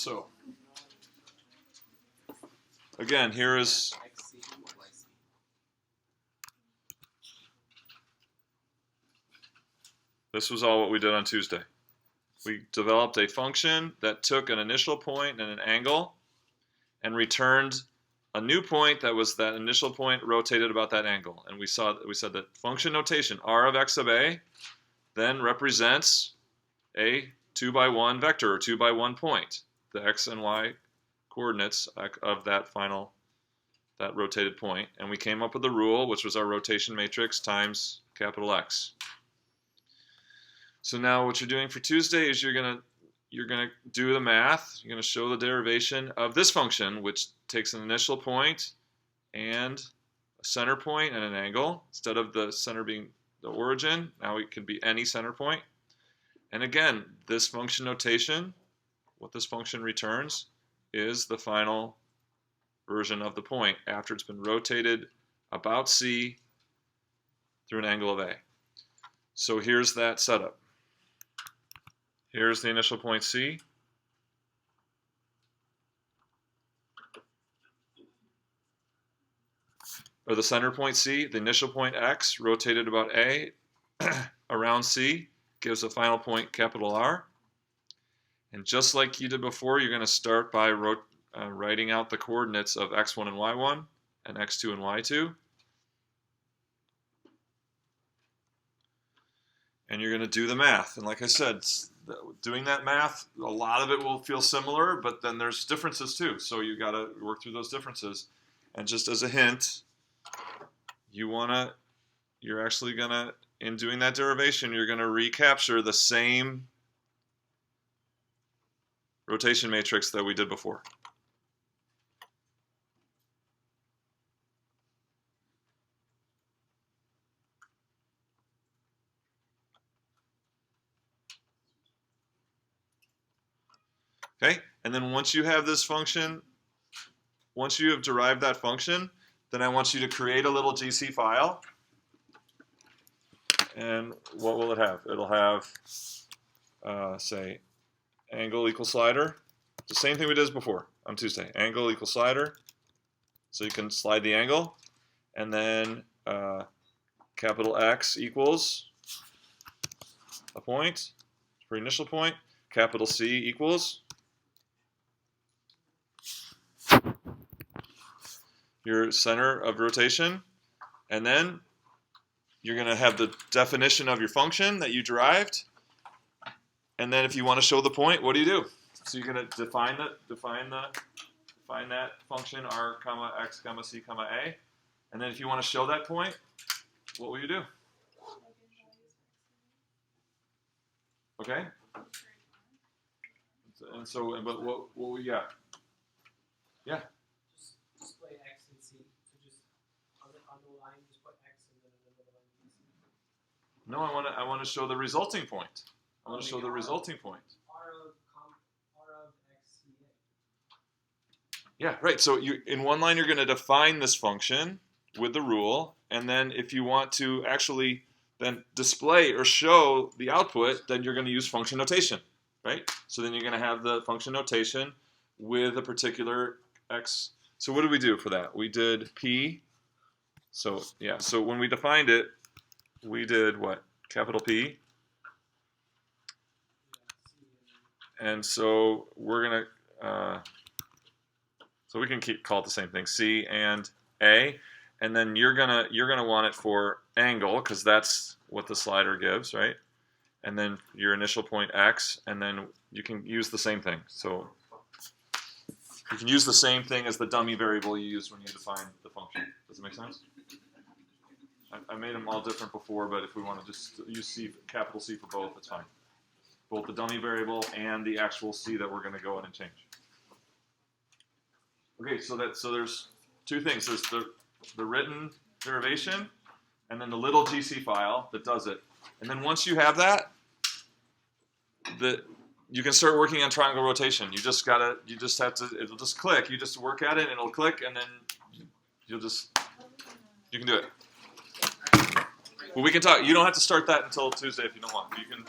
So, again, here is this was all what we did on Tuesday. We developed a function that took an initial point and an angle and returned a new point that was that initial point rotated about that angle. And we said that function notation r of x of a then represents a 2 by 1 vector or 2 by 1 point, the x and y coordinates of that rotated point. And we came up with the rule, which was our rotation matrix times capital X. So now what you're doing for Tuesday is you're gonna do the math. You're gonna show the derivation of this function, which takes an initial point and a center point and an angle. Instead of the center being the origin, now it can be any center point. And again, this function notation, what this function returns, is the final version of the point after it's been rotated about C through an angle of A. So here's that setup. Here's the initial point C. Or the center point C, the initial point X rotated about A around C gives a final point capital R. And just like you did before, you're going to start by writing out the coordinates of x1 and y1 and x2 and y2. And you're going to do the math. And like I said, doing that math, a lot of it will feel similar, but then there's differences too. So you got to work through those differences. And just as a hint, you're actually going to, in doing that derivation, you're going to recapture the same rotation matrix that we did before. Okay, and then once you have this function, once you have derived that function, then I want you to create a little GC file. And what will it have? It'll have, say, angle equals slider. The same thing we did as before on Tuesday. Angle equals slider. So you can slide the angle. And then capital X equals a point for initial point. Capital C equals your center of rotation. And then you're going to have the definition of your function that you derived. And then if you want to show the point, what do? So you're going to define that function r comma x comma c comma a. And then if you want to show that point, what will you do? Okay. And so, but what will you got? Yeah. Just display x and c. So just on the line, just put x and then another line and c. No, I want to show the resulting point. I want to show the resulting point. R of x, c, a. Yeah, right. So in one line, you're going to define this function with the rule, and then if you want to actually then display or show the output, then you're going to use function notation, right? So then you're going to have the function notation with a particular x. So what did we do for that? We did p. So yeah, so when we defined it, we did what? Capital P. And so we're going to, so we can call it the same thing, C and A. And then you're gonna want it for angle, because that's what the slider gives, right? And then your initial point X, and then you can use the same thing. So you can use the same thing as the dummy variable you used when you define the function. Does it make sense? I made them all different before, but if we want to just use C, capital C for both, that's fine. Both the dummy variable and the actual C that we're going to go in and change. Okay, so there's two things. There's the written derivation, and then the little GC file that does it. And then once you have that, you can start working on triangle rotation. You just have to, it'll just click. You just work at it, and it'll click, and then you can do it. Well, we can talk. You don't have to start that until Tuesday if you don't want. You can.